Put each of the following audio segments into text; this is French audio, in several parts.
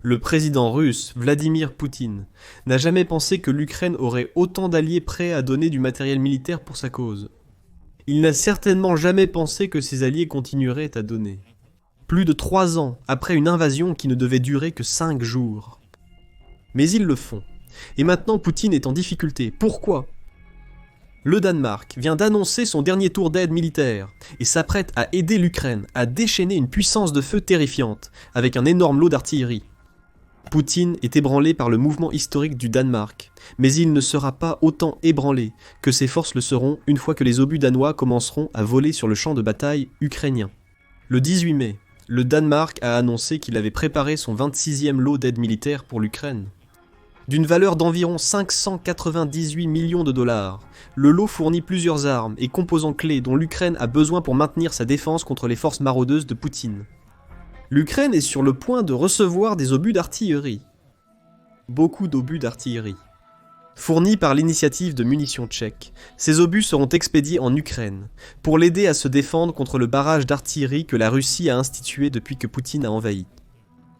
Le président russe, Vladimir Poutine, n'a jamais pensé que l'Ukraine aurait autant d'alliés prêts à donner du matériel militaire pour sa cause. Il n'a certainement jamais pensé que ses alliés continueraient à donner. Plus de 3 ans après une invasion qui ne devait durer que 5 jours. Mais ils le font. Et maintenant Poutine est en difficulté. Pourquoi ? Le Danemark vient d'annoncer son dernier tour d'aide militaire et s'apprête à aider l'Ukraine à déchaîner une puissance de feu terrifiante avec un énorme lot d'artillerie. Poutine est ébranlé par le mouvement historique du Danemark, mais il ne sera pas autant ébranlé que ses forces le seront une fois que les obus danois commenceront à voler sur le champ de bataille ukrainien. Le 18 mai, le Danemark a annoncé qu'il avait préparé son 26e lot d'aide militaire pour l'Ukraine. D'une valeur d'environ 598 millions de dollars, le lot fournit plusieurs armes et composants clés dont l'Ukraine a besoin pour maintenir sa défense contre les forces maraudeuses de Poutine. L'Ukraine est sur le point de recevoir des obus d'artillerie. Beaucoup d'obus d'artillerie. Fournis par l'initiative de munitions tchèques, ces obus seront expédiés en Ukraine, pour l'aider à se défendre contre le barrage d'artillerie que la Russie a institué depuis que Poutine a envahi.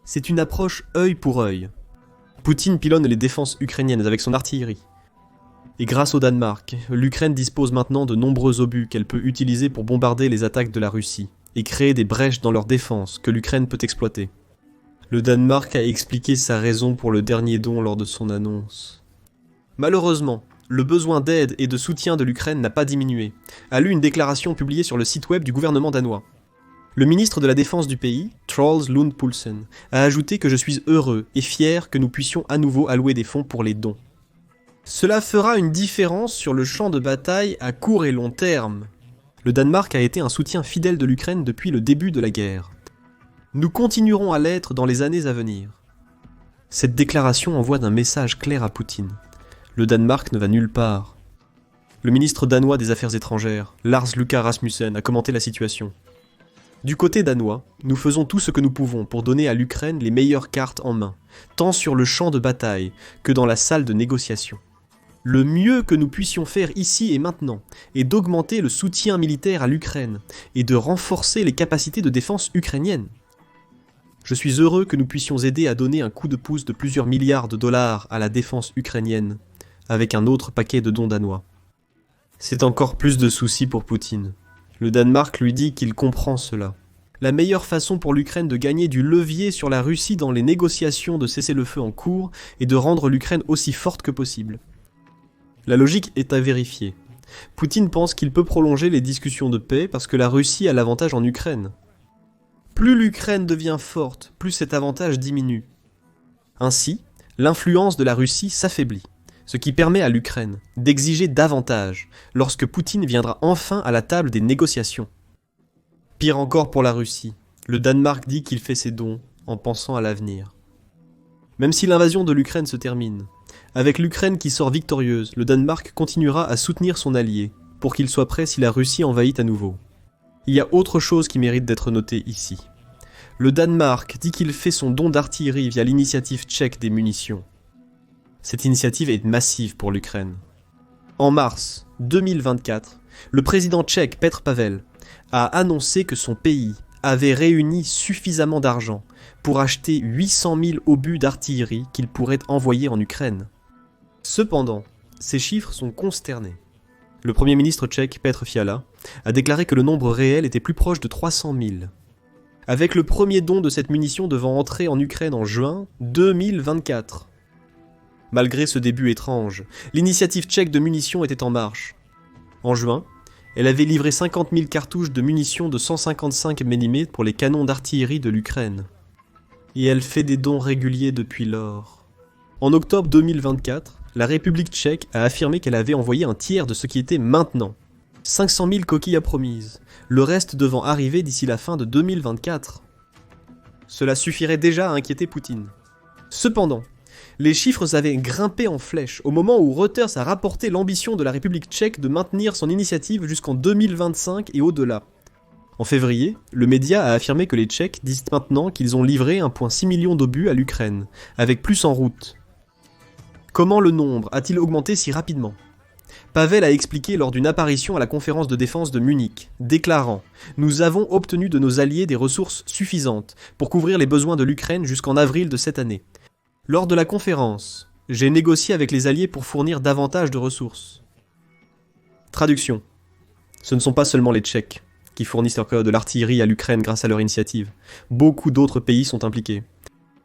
C'est une approche œil pour œil. Poutine pilonne les défenses ukrainiennes avec son artillerie. Et grâce au Danemark, l'Ukraine dispose maintenant de nombreux obus qu'elle peut utiliser pour bombarder les attaques de la Russie, et créer des brèches dans leur défense que l'Ukraine peut exploiter. Le Danemark a expliqué sa raison pour le dernier don lors de son annonce. Malheureusement, le besoin d'aide et de soutien de l'Ukraine n'a pas diminué, a lu une déclaration publiée sur le site web du gouvernement danois. Le ministre de la Défense du pays, Troels Lund Poulsen, a ajouté que je suis heureux et fier que nous puissions à nouveau allouer des fonds pour les dons. Cela fera une différence sur le champ de bataille à court et long terme. Le Danemark a été un soutien fidèle de l'Ukraine depuis le début de la guerre. Nous continuerons à l'être dans les années à venir. Cette déclaration envoie un message clair à Poutine. Le Danemark ne va nulle part. Le ministre danois des Affaires étrangères, Lars Løkke Rasmussen, a commenté la situation. Du côté danois, nous faisons tout ce que nous pouvons pour donner à l'Ukraine les meilleures cartes en main, tant sur le champ de bataille que dans la salle de négociation. Le mieux que nous puissions faire ici et maintenant est d'augmenter le soutien militaire à l'Ukraine et de renforcer les capacités de défense ukrainiennes. Je suis heureux que nous puissions aider à donner un coup de pouce de plusieurs milliards de dollars à la défense ukrainienne, avec un autre paquet de dons danois. C'est encore plus de soucis pour Poutine. Le Danemark lui dit qu'il comprend cela. La meilleure façon pour l'Ukraine de gagner du levier sur la Russie dans les négociations de cessez-le-feu en cours est de rendre l'Ukraine aussi forte que possible. La logique est à vérifier. Poutine pense qu'il peut prolonger les discussions de paix parce que la Russie a l'avantage en Ukraine. Plus l'Ukraine devient forte, plus cet avantage diminue. Ainsi, l'influence de la Russie s'affaiblit, ce qui permet à l'Ukraine d'exiger davantage lorsque Poutine viendra enfin à la table des négociations. Pire encore pour la Russie, le Danemark dit qu'il fait ses dons en pensant à l'avenir. Même si l'invasion de l'Ukraine se termine, avec l'Ukraine qui sort victorieuse, le Danemark continuera à soutenir son allié, pour qu'il soit prêt si la Russie envahit à nouveau. Il y a autre chose qui mérite d'être notée ici. Le Danemark dit qu'il fait son don d'artillerie via l'initiative tchèque des munitions. Cette initiative est massive pour l'Ukraine. En mars 2024, le président tchèque Petr Pavel a annoncé que son pays avait réuni suffisamment d'argent pour acheter 800 000 obus d'artillerie qu'il pourrait envoyer en Ukraine. Cependant, ces chiffres sont consternés. Le premier ministre tchèque Petr Fiala a déclaré que le nombre réel était plus proche de 300 000. Avec le premier don de cette munition devant entrer en Ukraine en juin 2024. Malgré ce début étrange, l'initiative tchèque de munitions était en marche. En juin, elle avait livré 50 000 cartouches de munitions de 155 mm pour les canons d'artillerie de l'Ukraine. Et elle fait des dons réguliers depuis lors. En octobre 2024, la République tchèque a affirmé qu'elle avait envoyé un tiers de ce qui était maintenant. 500 000 coquilles à promises, le reste devant arriver d'ici la fin de 2024. Cela suffirait déjà à inquiéter Poutine. Cependant, les chiffres avaient grimpé en flèche au moment où Reuters a rapporté l'ambition de la République tchèque de maintenir son initiative jusqu'en 2025 et au-delà. En février, le média a affirmé que les Tchèques disent maintenant qu'ils ont livré 1,6 million d'obus à l'Ukraine, avec plus en route. Comment le nombre a-t-il augmenté si rapidement ? Pavel a expliqué lors d'une apparition à la conférence de défense de Munich, déclarant « Nous avons obtenu de nos alliés des ressources suffisantes pour couvrir les besoins de l'Ukraine jusqu'en avril de cette année. Lors de la conférence, j'ai négocié avec les alliés pour fournir davantage de ressources. » Traduction. Ce ne sont pas seulement les Tchèques qui fournissent de l'artillerie à l'Ukraine grâce à leur initiative. Beaucoup d'autres pays sont impliqués.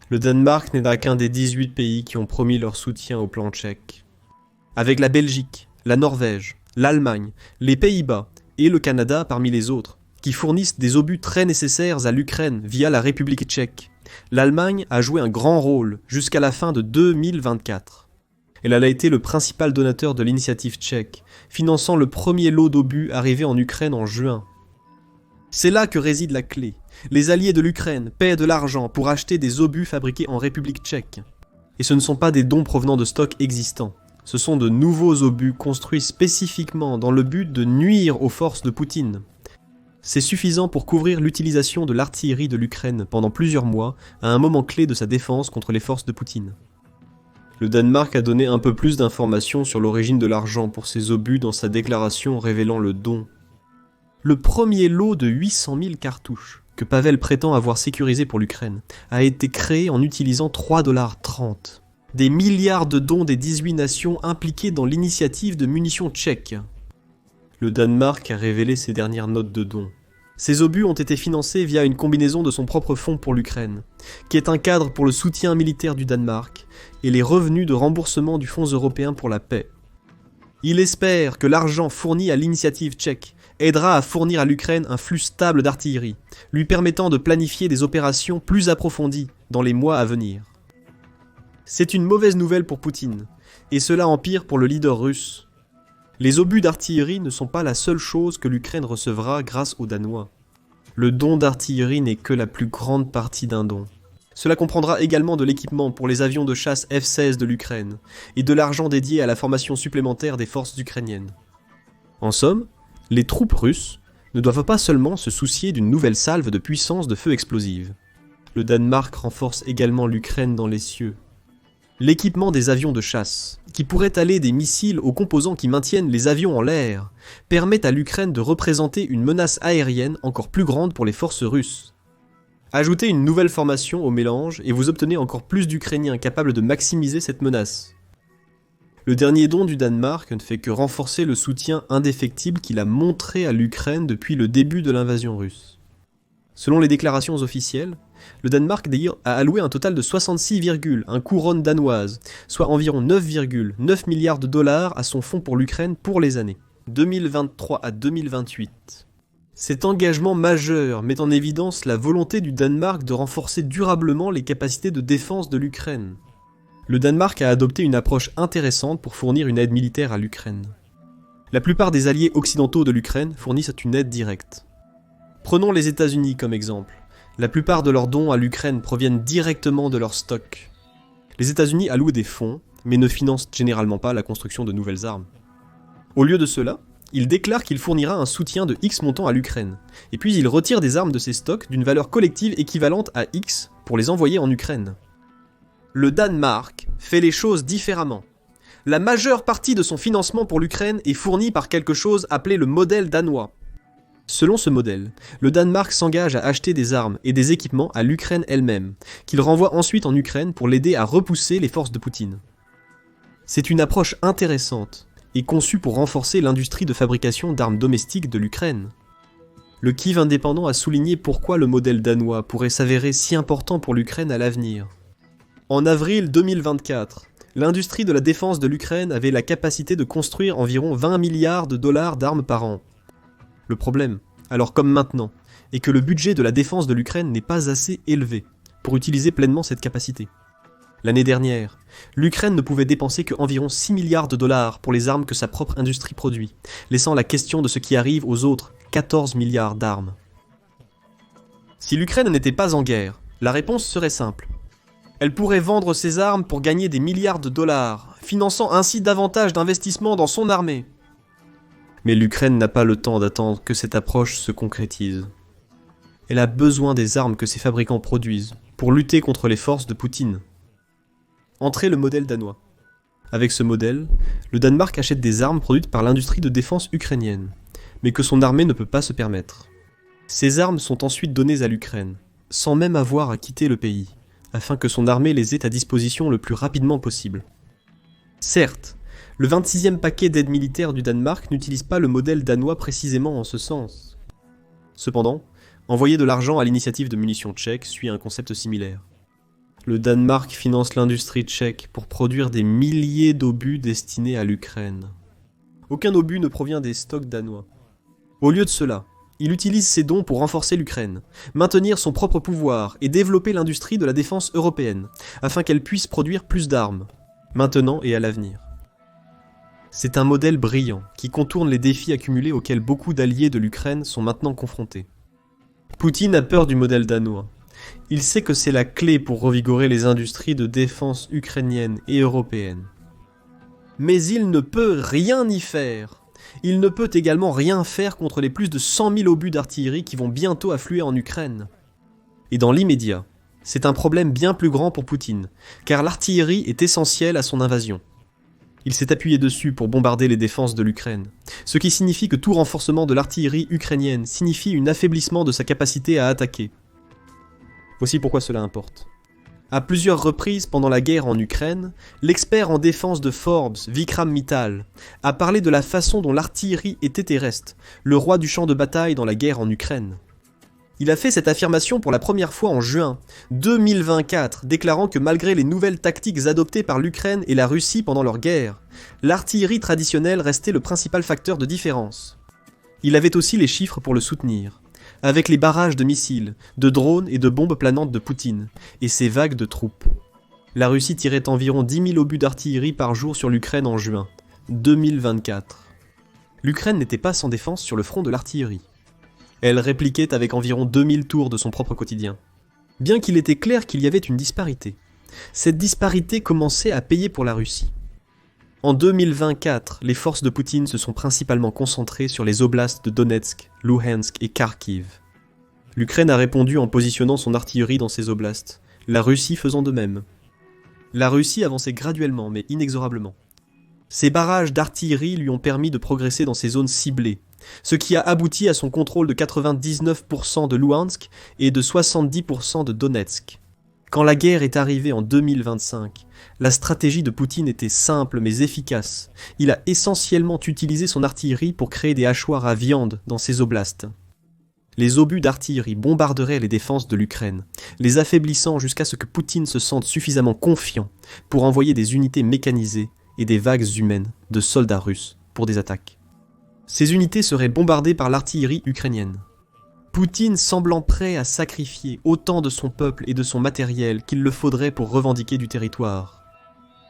Le Danemark n'est qu'un des 18 pays qui ont promis leur soutien au plan tchèque. Avec la Belgique, la Norvège, l'Allemagne, les Pays-Bas et le Canada parmi les autres, qui fournissent des obus très nécessaires à l'Ukraine via la République tchèque. L'Allemagne a joué un grand rôle jusqu'à la fin de 2024. Elle a été le principal donateur de l'initiative tchèque, finançant le premier lot d'obus arrivé en Ukraine en juin. C'est là que réside la clé. Les alliés de l'Ukraine paient de l'argent pour acheter des obus fabriqués en République tchèque. Et ce ne sont pas des dons provenant de stocks existants. Ce sont de nouveaux obus construits spécifiquement dans le but de nuire aux forces de Poutine. C'est suffisant pour couvrir l'utilisation de l'artillerie de l'Ukraine pendant plusieurs mois, à un moment clé de sa défense contre les forces de Poutine. Le Danemark a donné un peu plus d'informations sur l'origine de l'argent pour ces obus dans sa déclaration révélant le don. Le premier lot de 800 000 cartouches, que Pavel prétend avoir sécurisé pour l'Ukraine, a été créé en utilisant 3,30 $. Des milliards de dons des 18 nations impliquées dans l'initiative de munitions tchèques. Le Danemark a révélé ses dernières notes de dons. Ces obus ont été financés via une combinaison de son propre fonds pour l'Ukraine, qui est un cadre pour le soutien militaire du Danemark, et les revenus de remboursement du Fonds européen pour la paix. Il espère que l'argent fourni à l'initiative tchèque aidera à fournir à l'Ukraine un flux stable d'artillerie, lui permettant de planifier des opérations plus approfondies dans les mois à venir. C'est une mauvaise nouvelle pour Poutine, et cela empire pour le leader russe. Les obus d'artillerie ne sont pas la seule chose que l'Ukraine recevra grâce aux Danois. Le don d'artillerie n'est que la plus grande partie d'un don. Cela comprendra également de l'équipement pour les avions de chasse F-16 de l'Ukraine, et de l'argent dédié à la formation supplémentaire des forces ukrainiennes. En somme, les troupes russes ne doivent pas seulement se soucier d'une nouvelle salve de puissance de feu explosive. Le Danemark renforce également l'Ukraine dans les cieux. L'équipement des avions de chasse, qui pourrait aller des missiles aux composants qui maintiennent les avions en l'air, permet à l'Ukraine de représenter une menace aérienne encore plus grande pour les forces russes. Ajoutez une nouvelle formation au mélange et vous obtenez encore plus d'Ukrainiens capables de maximiser cette menace. Le dernier don du Danemark ne fait que renforcer le soutien indéfectible qu'il a montré à l'Ukraine depuis le début de l'invasion russe. Selon les déclarations officielles, le Danemark d'ailleurs a alloué un total de 66,1 couronnes danoises, soit environ 9,9 milliards de dollars à son fonds pour l'Ukraine pour les années 2023 à 2028. Cet engagement majeur met en évidence la volonté du Danemark de renforcer durablement les capacités de défense de l'Ukraine. Le Danemark a adopté une approche intéressante pour fournir une aide militaire à l'Ukraine. La plupart des alliés occidentaux de l'Ukraine fournissent une aide directe. Prenons les États-Unis comme exemple. La plupart de leurs dons à l'Ukraine proviennent directement de leurs stocks. Les États-Unis allouent des fonds, mais ne financent généralement pas la construction de nouvelles armes. Au lieu de cela, il déclare qu'il fournira un soutien de X montant à l'Ukraine, et puis il retire des armes de ses stocks d'une valeur collective équivalente à X pour les envoyer en Ukraine. Le Danemark fait les choses différemment. La majeure partie de son financement pour l'Ukraine est fournie par quelque chose appelé le modèle danois. Selon ce modèle, le Danemark s'engage à acheter des armes et des équipements à l'Ukraine elle-même, qu'il renvoie ensuite en Ukraine pour l'aider à repousser les forces de Poutine. C'est une approche intéressante et conçue pour renforcer l'industrie de fabrication d'armes domestiques de l'Ukraine. Le Kyiv indépendant a souligné pourquoi le modèle danois pourrait s'avérer si important pour l'Ukraine à l'avenir. En avril 2024, l'industrie de la défense de l'Ukraine avait la capacité de construire environ 20 milliards de dollars d'armes par an. Le problème, alors comme maintenant, est que le budget de la défense de l'Ukraine n'est pas assez élevé pour utiliser pleinement cette capacité. L'année dernière, l'Ukraine ne pouvait dépenser que environ 6 milliards de dollars pour les armes que sa propre industrie produit, laissant la question de ce qui arrive aux autres 14 milliards d'armes. Si l'Ukraine n'était pas en guerre, la réponse serait simple. Elle pourrait vendre ses armes pour gagner des milliards de dollars, finançant ainsi davantage d'investissements dans son armée. Mais l'Ukraine n'a pas le temps d'attendre que cette approche se concrétise. Elle a besoin des armes que ses fabricants produisent pour lutter contre les forces de Poutine. Entrez le modèle danois. Avec ce modèle, le Danemark achète des armes produites par l'industrie de défense ukrainienne, mais que son armée ne peut pas se permettre. Ces armes sont ensuite données à l'Ukraine, sans même avoir à quitter le pays, afin que son armée les ait à disposition le plus rapidement possible. Certes, le 26e paquet d'aide militaire du Danemark n'utilise pas le modèle danois précisément en ce sens. Cependant, envoyer de l'argent à l'initiative de munitions tchèques suit un concept similaire. Le Danemark finance l'industrie tchèque pour produire des milliers d'obus destinés à l'Ukraine. Aucun obus ne provient des stocks danois. Au lieu de cela, il utilise ces dons pour renforcer l'Ukraine, maintenir son propre pouvoir et développer l'industrie de la défense européenne, afin qu'elle puisse produire plus d'armes, maintenant et à l'avenir. C'est un modèle brillant qui contourne les défis accumulés auxquels beaucoup d'alliés de l'Ukraine sont maintenant confrontés. Poutine a peur du modèle danois. Il sait que c'est la clé pour revigorer les industries de défense ukrainiennes et européennes. Mais il ne peut rien y faire. Il ne peut également rien faire contre les plus de 100 000 obus d'artillerie qui vont bientôt affluer en Ukraine. Et dans l'immédiat, c'est un problème bien plus grand pour Poutine, car l'artillerie est essentielle à son invasion. Il s'est appuyé dessus pour bombarder les défenses de l'Ukraine, ce qui signifie que tout renforcement de l'artillerie ukrainienne signifie un affaiblissement de sa capacité à attaquer. Voici pourquoi cela importe. À plusieurs reprises pendant la guerre en Ukraine, l'expert en défense de Forbes, Vikram Mittal, a parlé de la façon dont l'artillerie était terrestre, le roi du champ de bataille dans la guerre en Ukraine. Il a fait cette affirmation pour la première fois en juin 2024, déclarant que malgré les nouvelles tactiques adoptées par l'Ukraine et la Russie pendant leur guerre, l'artillerie traditionnelle restait le principal facteur de différence. Il avait aussi les chiffres pour le soutenir, avec les barrages de missiles, de drones et de bombes planantes de Poutine, et ses vagues de troupes. La Russie tirait environ 10 000 obus d'artillerie par jour sur l'Ukraine en juin 2024. L'Ukraine n'était pas sans défense sur le front de l'artillerie. Elle répliquait avec environ 2000 tours de son propre quotidien. Bien qu'il était clair qu'il y avait une disparité, cette disparité commençait à payer pour la Russie. En 2024, les forces de Poutine se sont principalement concentrées sur les oblasts de Donetsk, Luhansk et Kharkiv. L'Ukraine a répondu en positionnant son artillerie dans ces oblasts, la Russie faisant de même. La Russie avançait graduellement mais inexorablement. Ces barrages d'artillerie lui ont permis de progresser dans ces zones ciblées, ce qui a abouti à son contrôle de 99% de Luhansk et de 70% de Donetsk. Quand la guerre est arrivée en 2025, la stratégie de Poutine était simple mais efficace. Il a essentiellement utilisé son artillerie pour créer des hachoirs à viande dans ses oblasts. Les obus d'artillerie bombarderaient les défenses de l'Ukraine, les affaiblissant jusqu'à ce que Poutine se sente suffisamment confiant pour envoyer des unités mécanisées et des vagues humaines de soldats russes pour des attaques. Ces unités seraient bombardées par l'artillerie ukrainienne. Poutine semblant prêt à sacrifier autant de son peuple et de son matériel qu'il le faudrait pour revendiquer du territoire.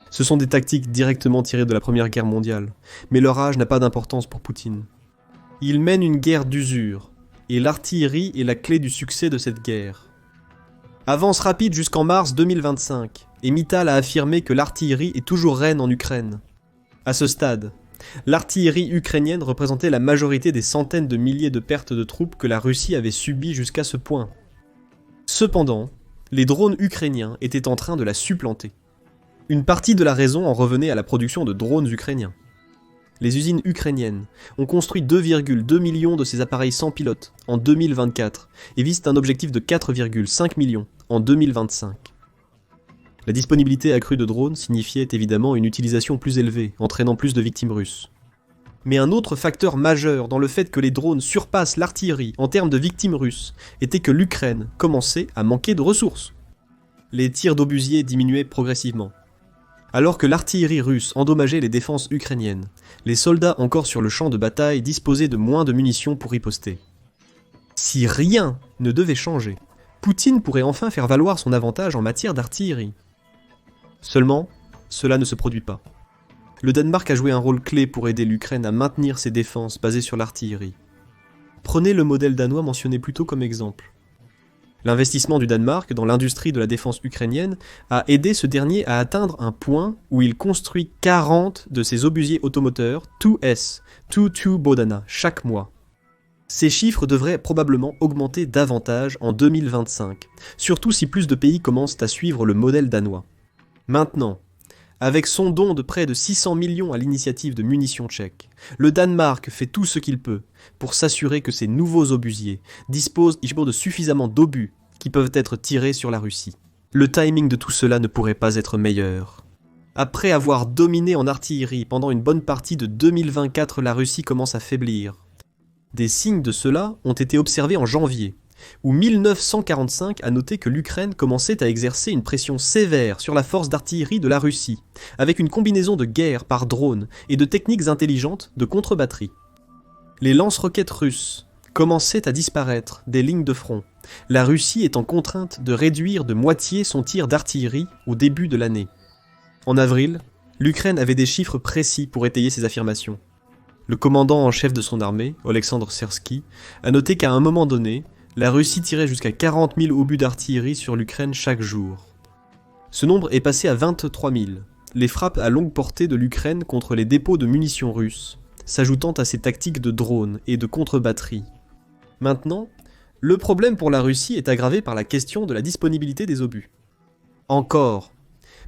Ce sont des tactiques directement tirées de la Première Guerre mondiale, mais leur âge n'a pas d'importance pour Poutine. Il mène une guerre d'usure, et l'artillerie est la clé du succès de cette guerre. Avance rapide jusqu'en mars 2025, et Mittal a affirmé que l'artillerie est toujours reine en Ukraine. À ce stade, l'artillerie ukrainienne représentait la majorité des centaines de milliers de pertes de troupes que la Russie avait subies jusqu'à ce point. Cependant, les drones ukrainiens étaient en train de la supplanter. Une partie de la raison en revenait à la production de drones ukrainiens. Les usines ukrainiennes ont construit 2,2 millions de ces appareils sans pilote en 2024 et visent un objectif de 4,5 millions en 2025. La disponibilité accrue de drones signifiait évidemment une utilisation plus élevée, entraînant plus de victimes russes. Mais un autre facteur majeur dans le fait que les drones surpassent l'artillerie en termes de victimes russes était que l'Ukraine commençait à manquer de ressources. Les tirs d'obusiers diminuaient progressivement. Alors que l'artillerie russe endommageait les défenses ukrainiennes, les soldats encore sur le champ de bataille disposaient de moins de munitions pour riposter. Si rien ne devait changer, Poutine pourrait enfin faire valoir son avantage en matière d'artillerie. Seulement, cela ne se produit pas. Le Danemark a joué un rôle clé pour aider l'Ukraine à maintenir ses défenses basées sur l'artillerie. Prenez le modèle danois mentionné plus tôt comme exemple. L'investissement du Danemark dans l'industrie de la défense ukrainienne a aidé ce dernier à atteindre un point où il construit 40 de ses obusiers automoteurs 2S, 2 Bodana, chaque mois. Ces chiffres devraient probablement augmenter davantage en 2025, surtout si plus de pays commencent à suivre le modèle danois. Maintenant, Avec son don de près de 600 millions à l'initiative de munitions tchèques, le Danemark fait tout ce qu'il peut pour s'assurer que ses nouveaux obusiers disposent de suffisamment d'obus qui peuvent être tirés sur la Russie. Le timing de tout cela ne pourrait pas être meilleur. Après avoir dominé en artillerie pendant une bonne partie de 2024, la Russie commence à faiblir. Des signes de cela ont été observés en janvier, où 1945 a noté que l'Ukraine commençait à exercer une pression sévère sur la force d'artillerie de la Russie, avec une combinaison de guerre par drone et de techniques intelligentes de contre-batterie. Les lance-roquettes russes commençaient à disparaître des lignes de front, la Russie étant contrainte de réduire de moitié son tir d'artillerie au début de l'année. En avril, l'Ukraine avait des chiffres précis pour étayer ses affirmations. Le commandant en chef de son armée, Oleksandr Syrsky, a noté qu'à un moment donné, la Russie tirait jusqu'à 40 000 obus d'artillerie sur l'Ukraine chaque jour. Ce nombre est passé à 23 000, les frappes à longue portée de l'Ukraine contre les dépôts de munitions russes, s'ajoutant à ses tactiques de drones et de contre-batterie. Maintenant, le problème pour la Russie est aggravé par la question de la disponibilité des obus. Encore,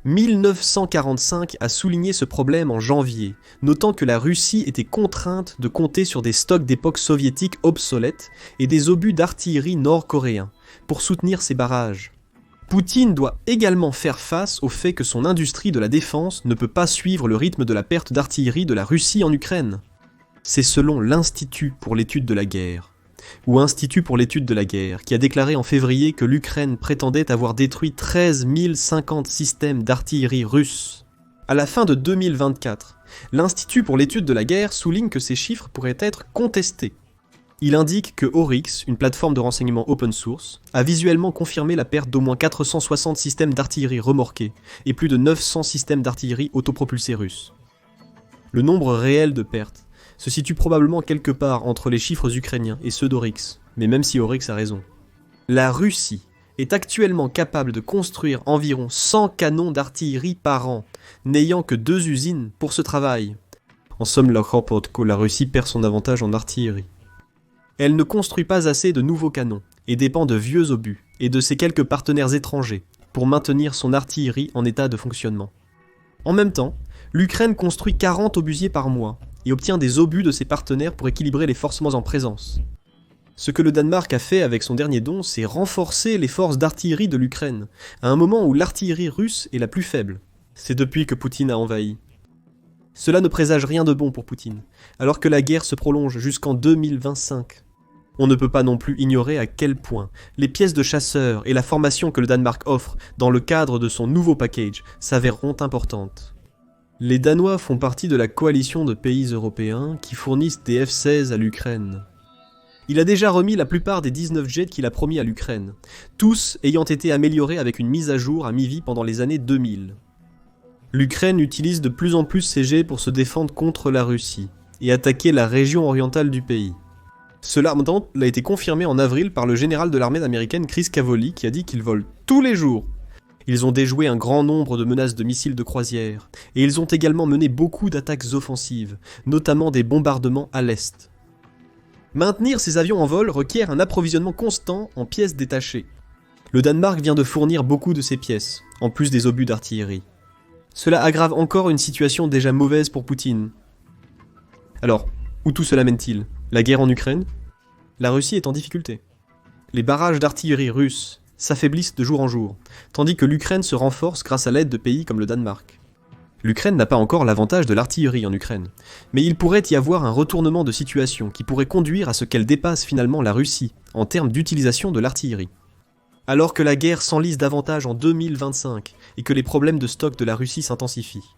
1945 a souligné ce problème en janvier, notant que la Russie était contrainte de compter sur des stocks d'époque soviétique obsolètes et des obus d'artillerie nord-coréens pour soutenir ses barrages. Poutine doit également faire face au fait que son industrie de la défense ne peut pas suivre le rythme de la perte d'artillerie de la Russie en Ukraine. C'est selon l'Institut pour l'étude de la guerre, ou Institut pour l'étude de la guerre, qui a déclaré en février que l'Ukraine prétendait avoir détruit 13 050 systèmes d'artillerie russes. À la fin de 2024, l'Institut pour l'étude de la guerre souligne que ces chiffres pourraient être contestés. Il indique que Oryx, une plateforme de renseignement open source, a visuellement confirmé la perte d'au moins 460 systèmes d'artillerie remorqués et plus de 900 systèmes d'artillerie autopropulsés russes. Le nombre réel de pertes se situe probablement quelque part entre les chiffres ukrainiens et ceux d'Oryx, mais même si Oryx a raison. La Russie est actuellement capable de construire environ 100 canons d'artillerie par an, n'ayant que 2 usines pour ce travail. En somme, la Russie perd son avantage en artillerie. Elle ne construit pas assez de nouveaux canons, et dépend de vieux obus, et de ses quelques partenaires étrangers, pour maintenir son artillerie en état de fonctionnement. En même temps, l'Ukraine construit 40 obusiers par mois, et obtient des obus de ses partenaires pour équilibrer les forcements en présence. Ce que le Danemark a fait avec son dernier don, c'est renforcer les forces d'artillerie de l'Ukraine, à un moment où l'artillerie russe est la plus faible. C'est depuis que Poutine a envahi. Cela ne présage rien de bon pour Poutine, alors que la guerre se prolonge jusqu'en 2025. On ne peut pas non plus ignorer à quel point les pièces de chasseurs et la formation que le Danemark offre dans le cadre de son nouveau package s'avéreront importantes. Les Danois font partie de la coalition de pays européens qui fournissent des F-16 à l'Ukraine. Il a déjà remis la plupart des 19 jets qu'il a promis à l'Ukraine, tous ayant été améliorés avec une mise à jour à mi-vie pendant les années 2000. L'Ukraine utilise de plus en plus ces jets pour se défendre contre la Russie et attaquer la région orientale du pays. Cela a été confirmé en avril par le général de l'armée américaine Chris Cavoli qui a dit qu'ils volent tous les jours. Ils ont déjoué un grand nombre de menaces de missiles de croisière, et ils ont également mené beaucoup d'attaques offensives, notamment des bombardements à l'est. Maintenir ces avions en vol requiert un approvisionnement constant en pièces détachées. Le Danemark vient de fournir beaucoup de ces pièces, en plus des obus d'artillerie. Cela aggrave encore une situation déjà mauvaise pour Poutine. Alors, où tout cela mène-t-il ? La guerre en Ukraine ? La Russie est en difficulté. Les barrages d'artillerie russes s'affaiblissent de jour en jour, tandis que l'Ukraine se renforce grâce à l'aide de pays comme le Danemark. L'Ukraine n'a pas encore l'avantage de l'artillerie en Ukraine, mais il pourrait y avoir un retournement de situation qui pourrait conduire à ce qu'elle dépasse finalement la Russie en termes d'utilisation de l'artillerie. Alors que la guerre s'enlise davantage en 2025 et que les problèmes de stock de la Russie s'intensifient.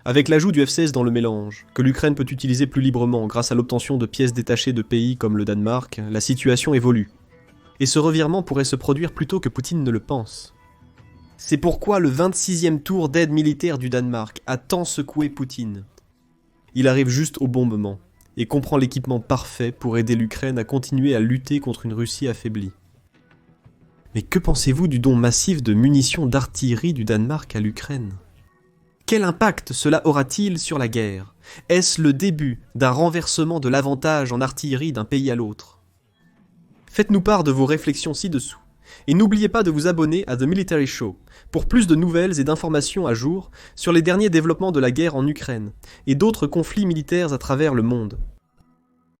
Avec l'ajout du F-16 dans le mélange, que l'Ukraine peut utiliser plus librement grâce à l'obtention de pièces détachées de pays comme le Danemark, la situation évolue. Et ce revirement pourrait se produire plus tôt que Poutine ne le pense. C'est pourquoi le 26e tour d'aide militaire du Danemark a tant secoué Poutine. Il arrive juste au bon moment, et comprend l'équipement parfait pour aider l'Ukraine à continuer à lutter contre une Russie affaiblie. Mais que pensez-vous du don massif de munitions d'artillerie du Danemark à l'Ukraine ? Quel impact cela aura-t-il sur la guerre ? Est-ce le début d'un renversement de l'avantage en artillerie d'un pays à l'autre ? Faites-nous part de vos réflexions ci-dessous. Et n'oubliez pas de vous abonner à The Military Show pour plus de nouvelles et d'informations à jour sur les derniers développements de la guerre en Ukraine et d'autres conflits militaires à travers le monde.